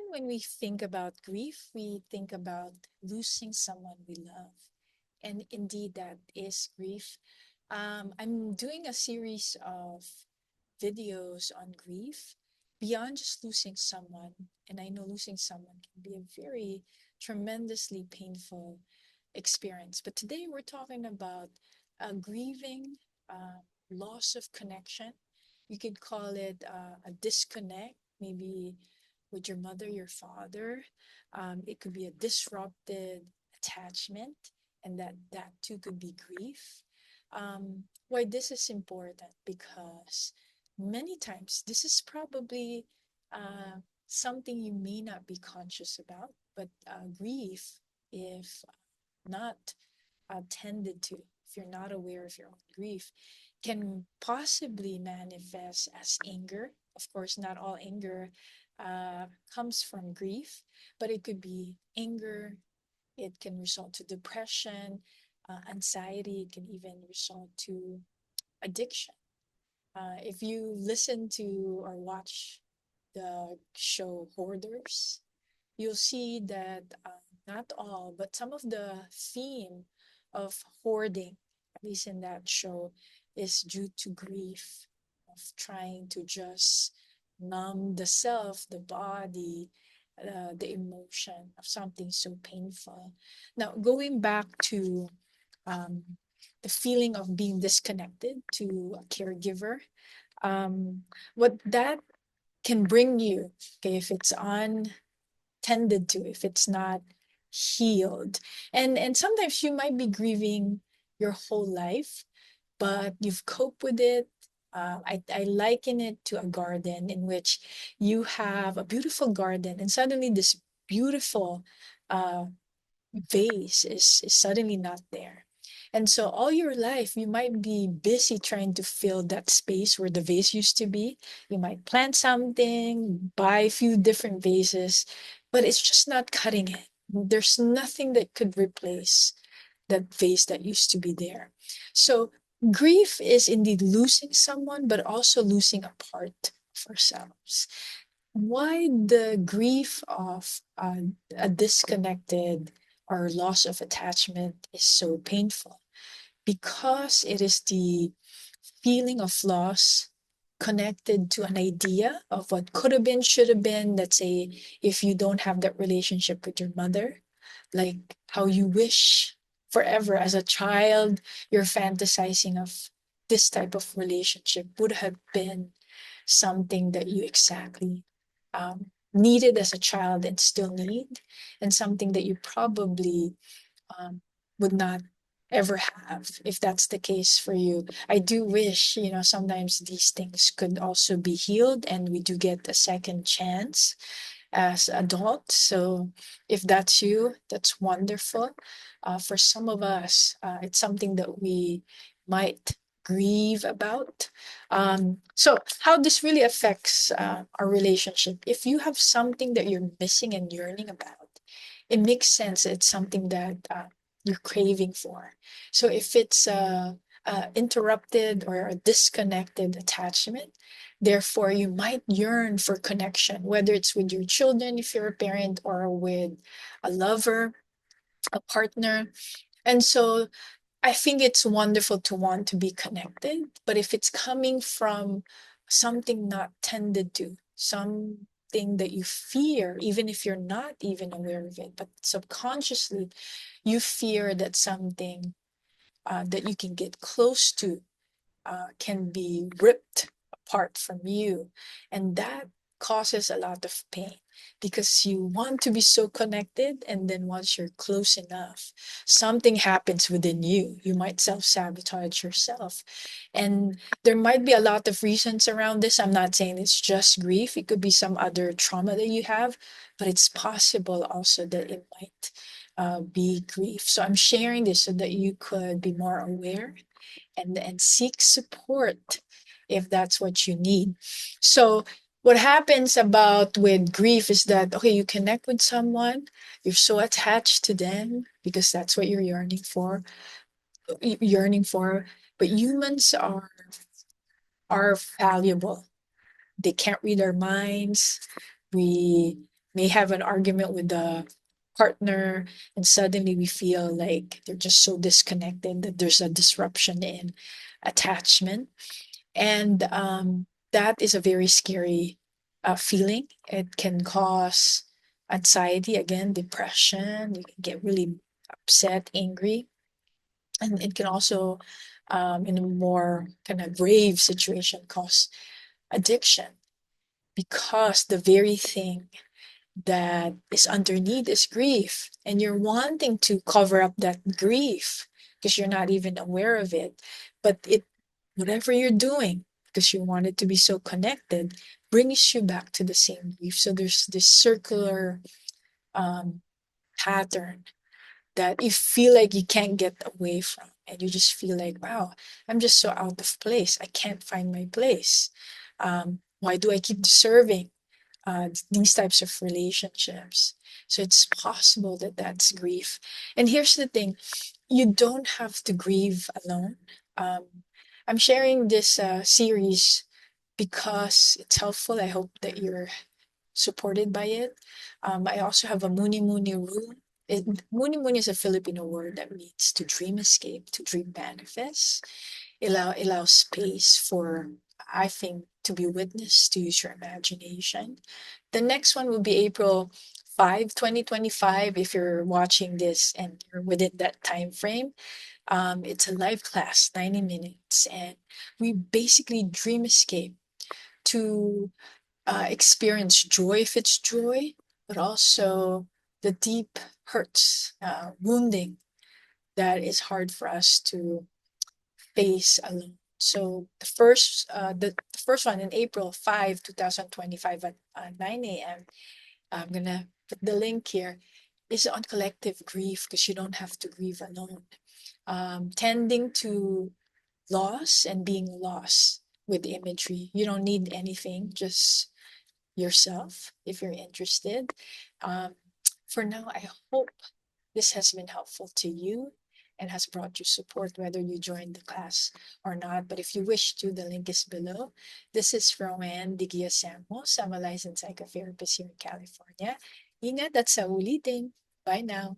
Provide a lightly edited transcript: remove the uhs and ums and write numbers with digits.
when we think about grief, we think about losing someone we love. And indeed, that is grief. I'm doing a series of videos on grief beyond just losing someone. And I know losing someone can be a very tremendously painful experience. But today we're talking about grieving, loss of connection. You could call it a disconnect, maybe with your mother, your father. It could be a disrupted attachment, and that too could be grief. Why this is important? Because many times this is probably something you may not be conscious about, but grief, if not tended to, if you're not aware of your own grief, can possibly manifest as anger. Of course, not all anger comes from grief, but it could be anger. It can result to depression, anxiety. It can even result to addiction. If you listen to or watch the show Hoarders, you'll see that not all, but some of the theme of hoarding, at least in that show, is due to grief, of trying to just numb the self, the body, the emotion of something so painful. Now, going back to um, the feeling of being disconnected to a caregiver, what that can bring you, okay, if it's untended to, if it's not healed. And sometimes you might be grieving your whole life, but you've coped with it. I liken it to a garden in which you have a beautiful garden, and suddenly this beautiful uh, vase is suddenly not there. And so all your life, you might be busy trying to fill that space where the vase used to be. You might plant something, buy a few different vases, but it's just not cutting it. There's nothing that could replace that vase that used to be there. So grief is indeed losing someone, but also losing a part of ourselves. Why the grief of a disconnected or loss of attachment is so painful? Because it is the feeling of loss connected to an idea of what could have been, should have been. Let's say if you don't have that relationship with your mother, like how you wish forever as a child, you're fantasizing of this type of relationship would have been something that you exactly needed as a child and still need, and something that you probably would not ever have if that's the case for you. I do wish, sometimes these things could also be healed and we do get a second chance as adults. So if that's you, that's wonderful. For some of us, it's something that we might grieve about. So how this really affects our relationship. If you have something that you're missing and yearning about, it makes sense. It's something that you're craving for. So if it's interrupted or a disconnected attachment, therefore, you might yearn for connection, whether it's with your children, if you're a parent, or with a lover, a partner. And so I think it's wonderful to want to be connected, but if it's coming from something not tended to, something that you fear, even if you're not even aware of it, but subconsciously you fear that something that you can get close to can be ripped apart from you. And that causes a lot of pain because you want to be so connected. And then once you're close enough, something happens within you. You might self sabotage yourself. And there might be a lot of reasons around this. I'm not saying it's just grief, it could be some other trauma that you have, but it's possible also that it might. Be grief. So I'm sharing this so that you could be more aware and seek support if that's what you need. So what happens about with grief is that okay, you connect with someone, you're so attached to them because that's what you're yearning for, but humans are valuable. They can't read our minds. We may have an argument with the partner, and suddenly we feel like they're just so disconnected that there's a disruption in attachment. And that is a very scary feeling. It can cause anxiety, again, depression. You can get really upset, angry. And it can also, in a more kind of grave situation, cause addiction, because the very thing that is underneath is grief. And you're wanting to cover up that grief because you're not even aware of it. But whatever you're doing, because you want it to be so connected, brings you back to the same grief. So there's this circular um, pattern that you feel like you can't get away from. And you just feel like, wow, I'm just so out of place. I can't find my place. Why do I keep deserving these types of relationships? So it's possible that that's grief. And here's the thing, you don't have to grieve alone. Um, I'm sharing this series because it's helpful. I hope that you're supported by it. I also have a Muni-Muni room. Muni-Muni is a Filipino word that means to dream escape, to dream manifest. Allow space for, I think, to be witnessed, to use your imagination. The next one will be April 5, 2025. If you're watching this and you're within that time frame, it's a live class, 90 minutes, and we basically dream escape to experience joy if it's joy, but also the deep hurts, wounding that is hard for us to face alone. So the first one in April 5, 2025 at 9 a.m. I'm gonna put the link here. Is on collective grief because you don't have to grieve alone. Tending to loss and being lost with imagery. You don't need anything, just yourself if you're interested. Um, for now, I hope this has been helpful to you and has brought you support whether you joined the class or not. But if you wish to, the link is below. This is Rowan Digia Samos. I'm a licensed psychotherapist here in California. Ingat at sa ulitin. Bye now.